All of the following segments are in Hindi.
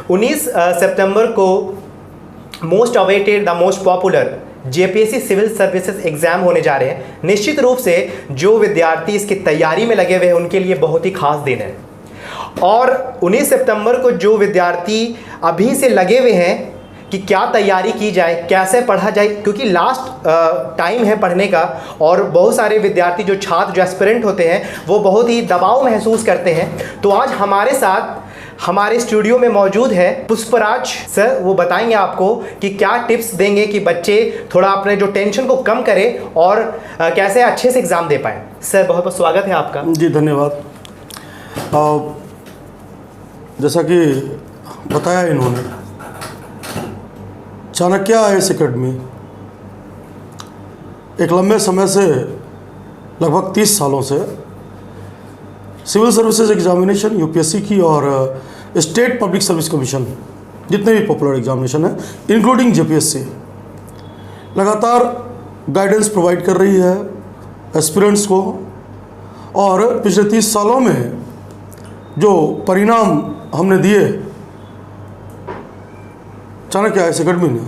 19 सितंबर को most awaited the most popular JPSC civil services exam होने जा रहे हैं। निश्चित रूप से जो विद्यार्थी इसकी तैयारी में लगे हुए हैं उनके लिए बहुत ही खास दिन है। और 19 सितंबर को जो विद्यार्थी अभी से लगे हुए हैं कि क्या तैयारी की जाए, कैसे पढ़ा जाए, क्योंकि लास्ट टाइम है पढ़ने का, और बहुत सारे विद्यार्थी जो छात्र जो एस्पिरेंट होते हैं वो बहुत ही दबाव महसूस करते हैं। तो आज हमारे साथ हमारे स्टूडियो में मौजूद है पुष्पराज सर। वो बताएंगे आपको कि क्या टिप्स देंगे कि बच्चे थोड़ा अपने जो टेंशन को कम करें और कैसे अच्छे से एग्ज़ाम दे पाएँ। सर बहुत बहुत स्वागत है आपका। जी धन्यवाद। जैसा कि बताया इन्होंने, चाणक्य आईएएस एकेडमी एक लंबे समय से लगभग 30 सालों से सिविल सर्विसेज एग्जामिनेशन यूपीएससी की और स्टेट पब्लिक सर्विस कमीशन जितने भी पॉपुलर एग्जामिनेशन है इंक्लूडिंग जेपीएससी लगातार गाइडेंस प्रोवाइड कर रही है एस्पिरेंट्स को। और पिछले 30 सालों में जो परिणाम हमने दिए चाणक्य आईएएस एकेडमी ने,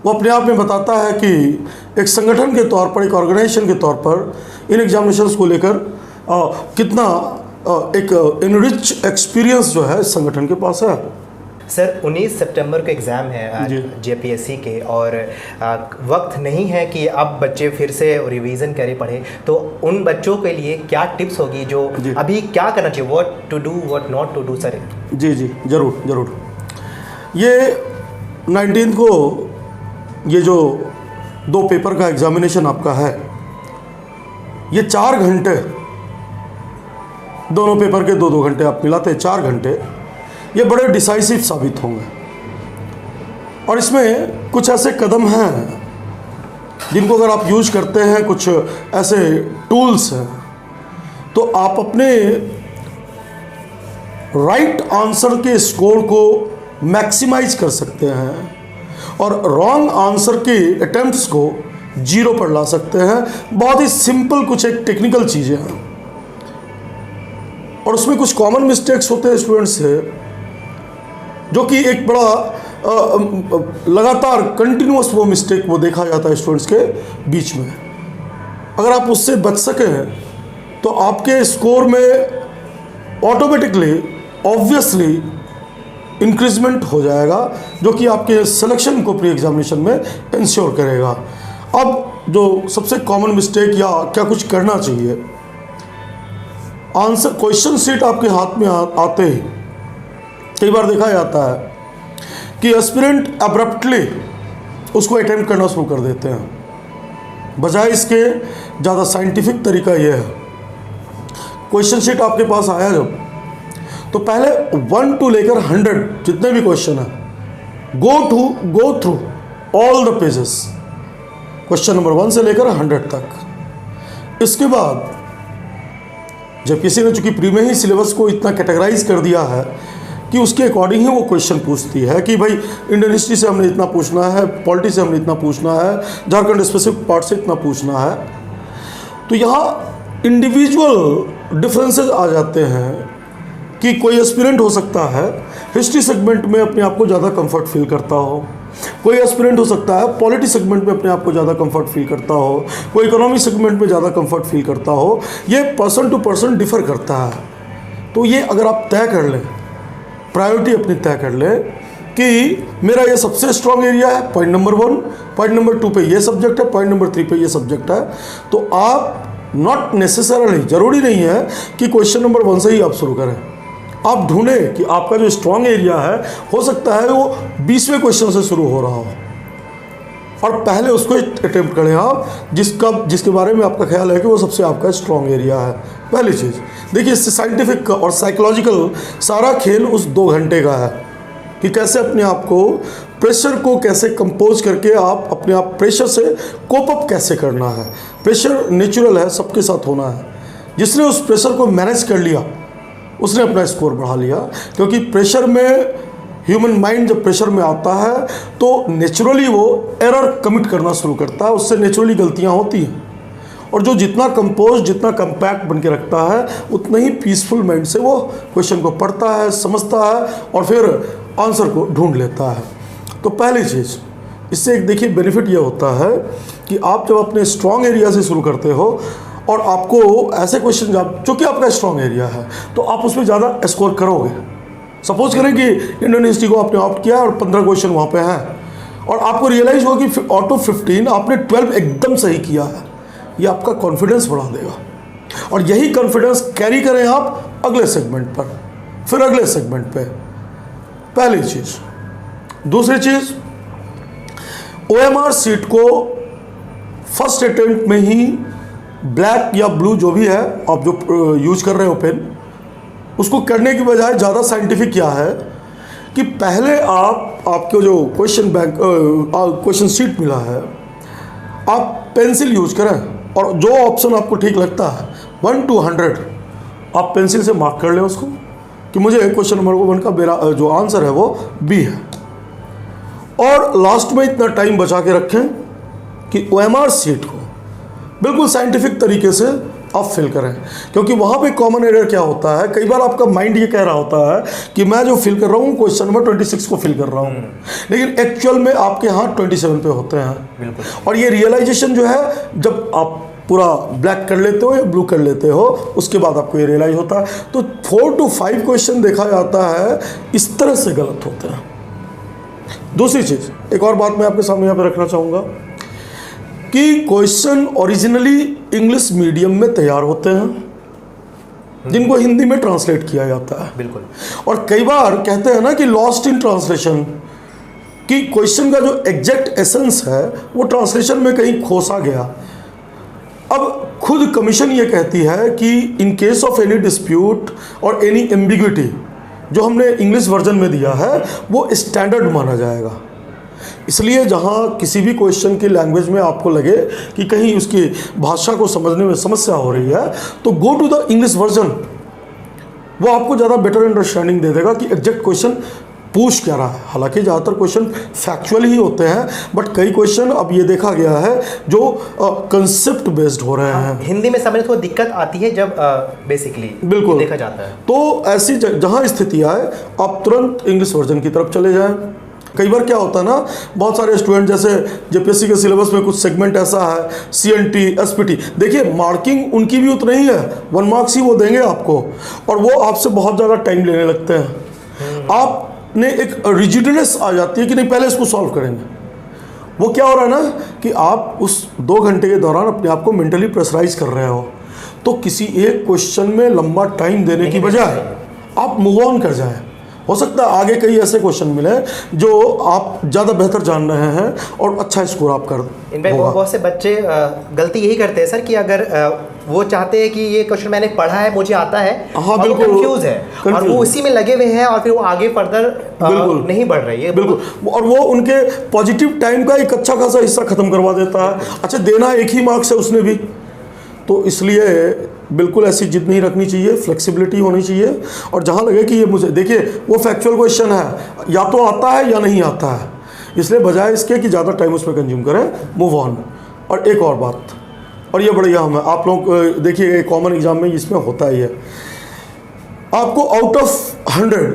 वो अपने आप में बताता है कि एक संगठन के तौर पर, एक ऑर्गेनाइजेशन के तौर पर इन एग्जामिनेशंस को लेकर कितना एक इनरिच एक्सपीरियंस जो है इस संगठन के पास है। सर 19 सितंबर को एग्ज़ाम है जेपीएससी के, और वक्त नहीं है कि अब बच्चे फिर से रिवीजन करें, पढ़े, तो उन बच्चों के लिए क्या टिप्स होगी जो अभी क्या करना चाहिए, what to do what not to do sir? जी ज़रूर ज़रूर। ये 19 को ये जो 2 पेपर का एग्जामिनेशन आपका है, ये 4 घंटे, दोनों पेपर के 2-2 घंटे आप मिलाते हैं 4 घंटे, ये बड़े डिसाइसिव साबित होंगे। और इसमें कुछ ऐसे कदम हैं जिनको अगर आप यूज करते हैं, कुछ ऐसे टूल्स हैं, तो आप अपने राइट आंसर के स्कोर को मैक्सिमाइज कर सकते हैं और रॉन्ग आंसर के अटेम्प्ट्स को 0 पर ला सकते हैं। बहुत ही सिंपल कुछ एक टेक्निकल चीज़ें हैं, और उसमें कुछ कॉमन मिस्टेक्स होते हैं स्टूडेंट्स से, जो कि एक बड़ा लगातार कंटिन्यूअस वो मिस्टेक वो देखा जाता है स्टूडेंट्स के बीच में। अगर आप उससे बच सकें तो आपके स्कोर में ऑटोमेटिकली ऑब्वियसली इंक्रीजमेंट हो जाएगा, जो कि आपके सिलेक्शन को प्री एग्जामिनेशन में इंश्योर करेगा। अब जो सबसे कॉमन मिस्टेक या क्या कुछ करना चाहिए, आंसर क्वेश्चन सीट आपके हाथ में आते ही कई बार देखा जाता है कि एस्पिरेंट अब्रप्टली उसको अटेम्प्ट करना शुरू कर देते हैं, बजाय इसके ज़्यादा साइंटिफिक तरीका यह है, क्वेश्चन शीट आपके पास आया जब, तो पहले 1 to लेकर 100 जितने भी क्वेश्चन है go through all the pages, question number 1 से लेकर 100 तक। इसके बाद जब किसी ने चूंकि प्री में ही सिलेबस को इतना कैटेगराइज कर दिया है कि उसके अकॉर्डिंग ही वो क्वेश्चन पूछती है कि भाई इंडियन हिस्ट्री से हमने इतना पूछना है, पॉलिटी से हमने इतना पूछना है, झारखंड स्पेसिफिक पार्ट से इतना पूछना है। तो यहाँ इंडिविजुअल डिफरेंसेस आ जाते हैं कि कोई एस्पिरेंट हो सकता है हिस्ट्री सेगमेंट में अपने आप को ज़्यादा कंफर्ट फील करता हो, कोई एस्पिरेंट हो सकता है पॉलिटी सेगमेंट में अपने आप को ज़्यादा कंफर्ट फील करता हो, कोई इकोनॉमी सेगमेंट में ज़्यादा कंफर्ट फील करता हो। ये पर्सन टू पर्सन डिफर करता है। तो ये अगर आप तय कर लें, प्रायोरिटी अपनी तय कर लें कि मेरा ये सबसे स्ट्रॉन्ग एरिया है, पॉइंट नंबर 1, पॉइंट नंबर 2 पे ये सब्जेक्ट है, पॉइंट नंबर 3 पे ये सब्जेक्ट है, तो आप नॉट नेसेसरली, ज़रूरी नहीं है कि क्वेश्चन नंबर 1 से ही आप शुरू करें। आप ढूंढें कि आपका जो स्ट्रॉन्ग एरिया है, हो सकता है वो 20वें क्वेश्चन से शुरू हो रहा हो, और पहले उसको अटेम्प्ट करें आप जिसके बारे में आपका ख्याल है कि वो सबसे आपका स्ट्रॉन्ग एरिया है। पहली चीज़ देखिए, इससे साइंटिफिक और साइकोलॉजिकल सारा खेल उस 2 घंटे का है कि कैसे अपने आप को, प्रेशर को कैसे कंपोज करके आप अपने आप प्रेशर से कोप अप कैसे करना है। प्रेशर नेचुरल है, सबके साथ होना है। जिसने उस प्रेशर को मैनेज कर लिया उसने अपना स्कोर बढ़ा लिया, क्योंकि प्रेशर में, ह्यूमन माइंड जब प्रेशर में आता है तो नेचुरली वो एरर कमिट करना शुरू करता है, उससे नेचुरली गलतियां होती हैं। और जो जितना कंपोज, जितना कंपैक्ट बन के रखता है, उतना ही पीसफुल माइंड से वो क्वेश्चन को पढ़ता है, समझता है और फिर आंसर को ढूंढ लेता है। तो पहली चीज़, इससे एक देखिए बेनिफिट ये होता है कि आप जब अपने स्ट्रॉन्ग एरिया से शुरू करते हो और आपको ऐसे क्वेश्चन जो कि आपका स्ट्रॉन्ग एरिया है, तो आप उसमें ज़्यादा स्कोर करोगे। सपोज करें कि इंडियन हिस्ट्री को आपने ऑप्ट किया और 15 क्वेश्चन वहाँ पे हैं और आपको रियलाइज़ हुआ कि आउट ऑफ 15 आपने 12 एकदम सही किया है, ये आपका कॉन्फिडेंस बढ़ा देगा और यही कॉन्फिडेंस कैरी करें आप अगले सेगमेंट पर, फिर अगले सेगमेंट पे। पहली चीज़। दूसरी चीज़, OMR सीट को फर्स्ट अटेम्प्ट में ही ब्लैक या ब्लू जो भी है आप जो यूज कर रहे हो पेन, उसको करने की बजाय ज़्यादा साइंटिफिक क्या है कि पहले आपको जो क्वेश्चन शीट मिला है, आप पेंसिल यूज करें और जो ऑप्शन आपको ठीक लगता है 1 to 100 आप पेंसिल से मार्क कर लें उसको कि मुझे क्वेश्चन नंबर 1 का मेरा जो आंसर है वो बी है। और लास्ट में इतना टाइम बचा के रखें कि OMR सीट को बिल्कुल साइंटिफिक तरीके से आप फिल करें, क्योंकि वहाँ पे कॉमन एरर क्या होता है, कई बार आपका माइंड ये कह रहा होता है कि मैं जो फिल कर रहा हूँ क्वेश्चन नंबर 26 को फिल कर रहा हूँ, लेकिन एक्चुअल में आपके हाथ 27 पे होते हैं। और ये रियलाइजेशन जो है जब आप पूरा ब्लैक कर लेते हो या ब्लू कर लेते हो, उसके बाद आपको ये रियलाइज होता है। तो 4 to 5 क्वेश्चन देखा जाता है इस तरह से गलत होते हैं। दूसरी चीज़, एक और बात मैं आपके सामने यहाँ पे रखना चाहूँगा कि क्वेश्चन ओरिजिनली इंग्लिश मीडियम में तैयार होते हैं जिनको हिंदी में ट्रांसलेट किया जाता है। बिल्कुल। और कई बार कहते हैं ना कि लॉस्ट इन ट्रांसलेशन, कि क्वेश्चन का जो एग्जैक्ट एसेंस है वो ट्रांसलेशन में कहीं खोसा गया। अब खुद कमीशन ये कहती है कि in case of any dispute और एनी एम्बिग्विटी, जो हमने इंग्लिश वर्जन में दिया है वो स्टैंडर्ड माना जाएगा। इसलिए जहाँ किसी भी क्वेश्चन की लैंग्वेज में आपको लगे कि कहीं उसकी भाषा को समझने में समस्या हो रही है, तो go to the English version, वो आपको ज़्यादा बेटर अंडरस्टैंडिंग दे देगा कि एग्जैक्ट क्वेश्चन पूछ क्या रहा है। हालांकि ज़्यादातर क्वेश्चन फैक्चुअल ही होते हैं, बट कई क्वेश्चन अब ये देखा गया है जो कंसेप्ट बेस्ड हो रहे हैं। हिंदी में समझने को दिक्कत आती है जब बेसिकली बिल्कुल देखा जाता है। तो ऐसी जहाँ स्थिति आए आप तुरंत इंग्लिश वर्जन की तरफ चले जाएं। कई बार क्या होता है ना, बहुत सारे स्टूडेंट जैसे जेपीएससी के सिलेबस में कुछ सेगमेंट ऐसा है, CNT, SPT, देखिए मार्किंग उनकी भी उतनी ही है, 1 मार्क्स ही वो देंगे आपको और वो आपसे बहुत ज़्यादा टाइम लेने लगते हैं। आपने एक रिजिडनेस आ जाती है कि नहीं पहले इसको सॉल्व करेंगे। वो क्या हो रहा है ना कि आप उस 2 घंटे के दौरान अपने आप को मेंटली प्रेशराइज कर रहे हो, तो किसी एक क्वेश्चन में लंबा टाइम देने की बजाय आप मूव ऑन कर जाएं। हो सकता है आगे कई ऐसे क्वेश्चन मिले जो आप ज़्यादा बेहतर जान रहे हैं और अच्छा स्कोर आप कर। इनफैक्ट बहुत से बच्चे गलती यही करते हैं सर कि अगर वो चाहते हैं कि ये क्वेश्चन मैंने पढ़ा है, मुझे आता है, हाँ, और बिल्कुल कंफ्यूज है और वो उसी में लगे हुए हैं और फिर वो आगे फर्दर नहीं बढ़ रही है। बिल्कुल, और वो उनके पॉजिटिव टाइम का एक अच्छा खासा हिस्सा खत्म करवा देता है। अच्छा, देना एक ही मार्क्स है उसने भी, तो इसलिए बिल्कुल ऐसी जिद नहीं रखनी चाहिए, फ्लेक्सिबिलिटी होनी चाहिए। और जहाँ लगे कि ये मुझे, देखिए वो फैक्चुअल क्वेश्चन है, या तो आता है या नहीं आता है, इसलिए बजाय इसके कि ज़्यादा टाइम उसमें कंज्यूम करें, मूव ऑन। और एक और बात, और ये बढ़िया हम है, आप लोग देखिए कॉमन एग्जाम में इसमें होता ही है, आपको आउट ऑफ 100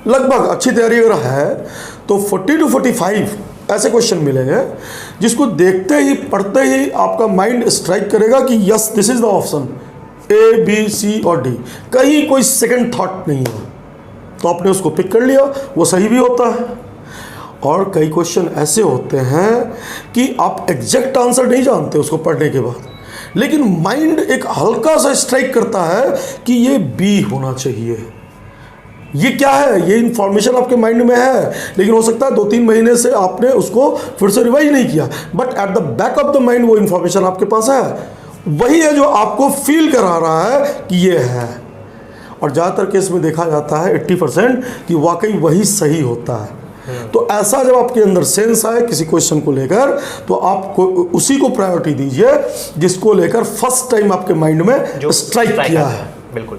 लगभग अच्छी तैयारी अगर है तो 40 to 45 ऐसे क्वेश्चन मिलेंगे जिसको देखते ही पढ़ते ही आपका माइंड स्ट्राइक करेगा कि yes this is the option A, B, C और D, कहीं कोई सेकंड थॉट नहीं है, तो आपने उसको पिक कर लिया, वो सही भी होता है। और कई क्वेश्चन ऐसे होते हैं कि आप एग्जैक्ट आंसर नहीं जानते उसको पढ़ने के बाद, लेकिन माइंड एक हल्का सा स्ट्राइक करता है कि ये B होना चाहिए। ये क्या है, ये इन्फॉर्मेशन आपके माइंड में है, लेकिन हो सकता है 2-3 महीने से आपने उसको फिर से रिवाइज नहीं किया, but at the back of the mind वो इन्फॉर्मेशन आपके पास है, वही है जो आपको फील करा रहा है कि ये है। और ज़्यादातर केस में देखा जाता है 80% कि वाकई वही सही होता है। तो ऐसा जब आपके अंदर सेंस आए किसी क्वेश्चन को लेकर, तो आप उसी को प्रायोरिटी दीजिए जिसको लेकर फर्स्ट टाइम आपके माइंड में स्ट्राइक किया है। बिल्कुल।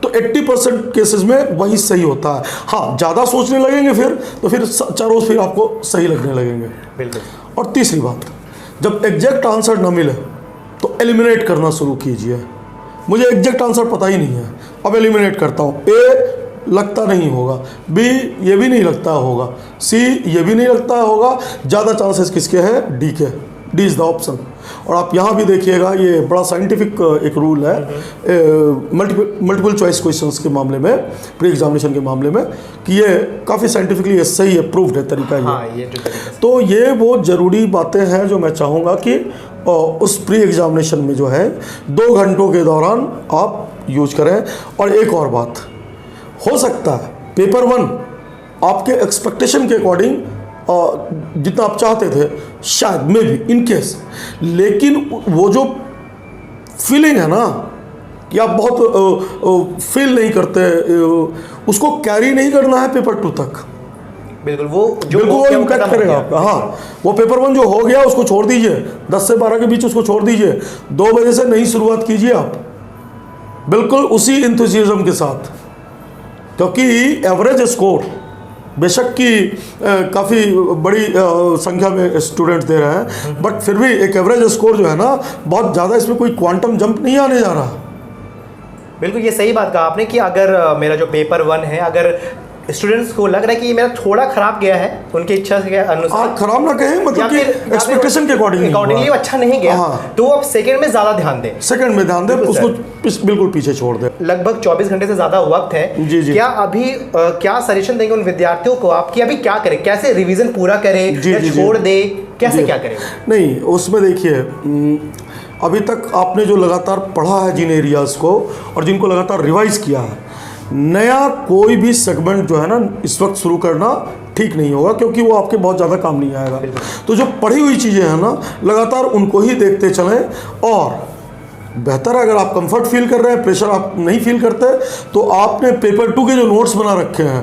तो 80% केसेस में वही सही होता है। हाँ, ज़्यादा सोचने लगेंगे फिर चारों फिर आपको सही लगने लगेंगे। बिल्कुल। और तीसरी बात, जब एग्जैक्ट आंसर न मिले तो एलिमिनेट करना शुरू कीजिए। मुझे एग्जैक्ट आंसर पता ही नहीं है, अब एलिमिनेट करता हूँ। ए लगता नहीं होगा, बी ये भी नहीं लगता होगा, सी ये भी नहीं लगता होगा, ज़्यादा चांसेस किसके हैं? डी के। D is the option. और आप यहाँ भी देखिएगा, ये बड़ा साइंटिफिक एक रूल है मल्टीपल चॉइस क्वेश्चंस के मामले में, प्री एग्जामिनेशन के मामले में, कि ये काफ़ी साइंटिफिकली ये सही है, प्रूव्ड है तरीका ये। हाँ, ये जो तरीका तो ये बहुत ज़रूरी बातें हैं जो मैं चाहूँगा कि उस प्री एग्जामिनेशन में जो है 2 घंटों के दौरान आप यूज करें। और एक और बात, हो सकता है पेपर 1 आपके एक्सपेक्टेशन के अकॉर्डिंग जितना आप चाहते थे, शायद मे बी इन केस, लेकिन वो जो फीलिंग है ना कि आप बहुत फील नहीं करते, उसको कैरी नहीं करना है पेपर 2 तक। बिल्कुल, वो इम्पैक्ट करेगा आपका। हाँ, वो पेपर 1 जो हो गया उसको छोड़ दीजिए, 10 से 12 के बीच उसको छोड़ दीजिए, 2 बजे से नई शुरुआत कीजिए आप, बिल्कुल उसी इंथुसियाज्म के साथ। क्योंकि एवरेज स्कोर बेशक कि काफ़ी बड़ी संख्या में स्टूडेंट्स दे रहे हैं, बट फिर भी एक एवरेज स्कोर जो है ना, बहुत ज़्यादा इसमें कोई क्वांटम जंप नहीं आने जा रहा। बिल्कुल, ये सही बात कहा आपने कि अगर मेरा जो पेपर 1 है, अगर स्टूडेंट्स को लग रहा है कि मेरा थोड़ा खराब गया है, उनकी इच्छा के अनुसार, खराब ना कहें, मतलब कि एक्सपेक्टेशन के अकॉर्डिंग अच्छा नहीं गया, तो आप सेकंड में ज़्यादा ध्यान दें, उसको बिल्कुल पीछे छोड़ दें। लगभग 24 घंटे से ज़्यादा वक्त है। जी जी। क्या अभी क्या सजेशन देंगे उन विद्यार्थियों को आप कि अभी क्या करें, कैसे रिवीजन पूरा करें या छोड़ दे, कैसे क्या करें? नहीं, उसमें देखिए, अभी तक आपने जो लगातार पढ़ा है जिन एरियाज़ को, और जिनको लगातार रिवाइज किया है, नया कोई भी सेगमेंट जो है ना इस वक्त शुरू करना ठीक नहीं होगा, क्योंकि वो आपके बहुत ज़्यादा काम नहीं आएगा। तो जो पढ़ी हुई चीज़ें हैं ना, लगातार उनको ही देखते चलें। और बेहतर है, अगर आप कंफर्ट फील कर रहे हैं, प्रेशर आप नहीं फील करते, तो आपने पेपर 2 के जो नोट्स बना रखे हैं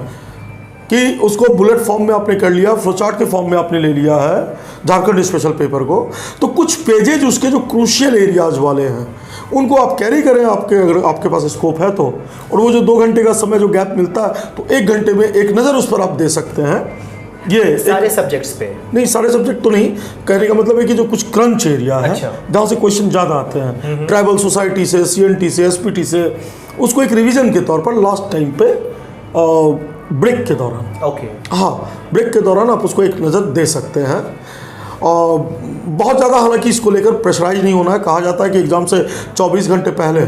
कि उसको बुलेट फॉर्म में आपने कर लिया, फ्लोचार्ट के फॉर्म में आपने ले लिया है झारखंड स्पेशल पेपर को, तो कुछ पेजेज उसके जो क्रूशियल एरियाज वाले हैं उनको आप कैरी करें, अगर आपके पास स्कोप है तो। और वो जो 2 घंटे का समय जो गैप मिलता है, तो 1 घंटे में एक नज़र उस पर आप दे सकते हैं। ये सारे सब्जेक्ट्स पे नहीं, सारे सब्जेक्ट तो नहीं, कहने का मतलब है कि जो कुछ क्रंच एरिया है, जहाँ से क्वेश्चन ज़्यादा आते हैं, ट्राइबल सोसाइटी से, CNT से, SPT से, उसको एक रिविजन के तौर पर लास्ट टाइम पे ब्रेक के दौरान, हाँ, ब्रेक के दौरान आप उसको एक नज़र दे सकते हैं। और बहुत ज़्यादा हालांकि इसको लेकर प्रेशराइज नहीं होना है। कहा जाता है कि एग्ज़ाम से 24 घंटे पहले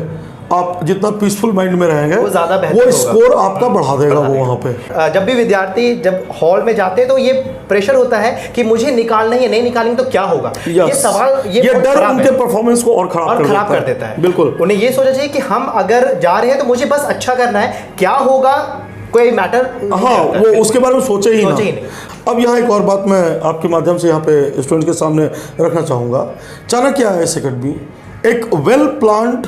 आप जितना पीसफुल माइंड में रहेंगे, वो ज़्यादा बेहतर, वो स्कोर आपका बढ़ा देगा वो वहाँ पे। जब भी विद्यार्थी जब हॉल में जाते हैं तो ये प्रेशर होता है कि मुझे निकालना है, नहीं निकालेंगे तो क्या होगा, ये सवाल, ये डर उनके परफॉर्मेंस को और खराब कर देता है। बिल्कुल, उन्हें ये सोचना चाहिए कि हम अगर जा रहे हैं तो मुझे बस अच्छा करना है, क्या होगा कोई मैटर, हाँ, वो उसके बारे में सोचे ही नहीं। अब यहाँ एक और बात मैं आपके माध्यम से यहाँ पे स्टूडेंट के सामने रखना चाहूँगा। चाणक्य IAS अकेडमी एक well planned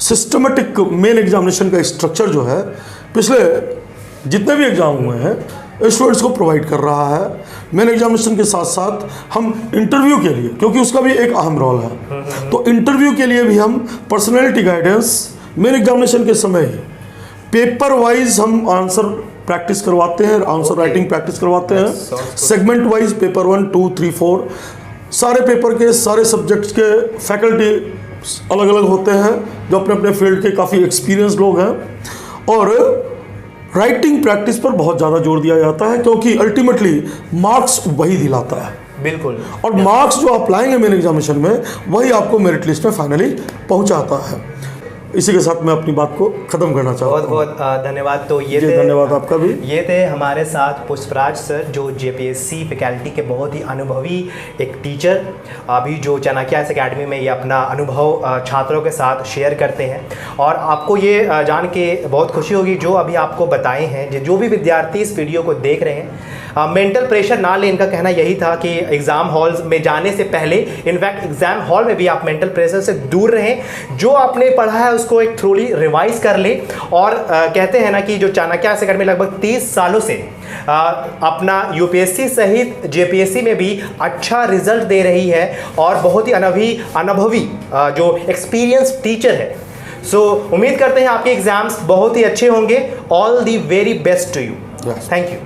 systematic main examination का स्ट्रक्चर जो है पिछले जितने भी एग्जाम हुए हैं स्टूडेंट्स को प्रोवाइड कर रहा है। मेन एग्जामिनेशन के साथ साथ हम इंटरव्यू के लिए, क्योंकि उसका भी एक अहम रोल है, तो इंटरव्यू के लिए भी हम पर्सनैलिटी गाइडेंस मेन एग्जामिनेशन के समय ही पेपर वाइज हम आंसर प्रैक्टिस करवाते हैं, आंसर राइटिंग प्रैक्टिस करवाते हैं, सेगमेंट वाइज पेपर 1, 2, 3, 4 सारे पेपर के सारे सब्जेक्ट्स के फैकल्टी अलग अलग होते हैं जो अपने अपने फील्ड के काफ़ी एक्सपीरियंस लोग हैं। और राइटिंग प्रैक्टिस पर बहुत ज़्यादा जोर दिया जाता है, क्योंकि अल्टीमेटली मार्क्स वही दिलाता है। बिल्कुल, और मार्क्स जो आप लाएंगे मेन एग्जामिनेशन में, वही आपको मेरिट लिस्ट में फाइनली पहुंचाता है। इसी के साथ मैं अपनी बात को ख़त्म करना चाहता हूँ। बहुत बहुत धन्यवाद। तो ये धन्यवाद आपका भी। ये थे हमारे साथ पुष्पराज सर, जो JPSC फैकल्टी के बहुत ही अनुभवी एक टीचर, अभी जो चाणक्य IAS अकेडमी में ये अपना अनुभव छात्रों के साथ शेयर करते हैं। और आपको ये जान के बहुत खुशी होगी जो अभी आपको बताए हैं, जो भी विद्यार्थी इस वीडियो को देख रहे हैं, मेंटल प्रेशर ना लें। इनका कहना यही था कि एग्ज़ाम हॉल में जाने से पहले, इनफैक्ट एग्ज़ाम हॉल में भी आप मेंटल प्रेशर से दूर रहें, जो आपने पढ़ा है उसको एक थ्रोली रिवाइज कर लें। और कहते हैं ना कि जो चाणक्य IAS अकेडमी लगभग 30 सालों से अपना UPSC सहित JPSC में भी अच्छा रिजल्ट दे रही है, और बहुत ही अनुभवी जो एक्सपीरियंस टीचर है। सो उम्मीद करते हैं आपके एग्जाम्स बहुत ही अच्छे होंगे। All the very best to you. Thank you.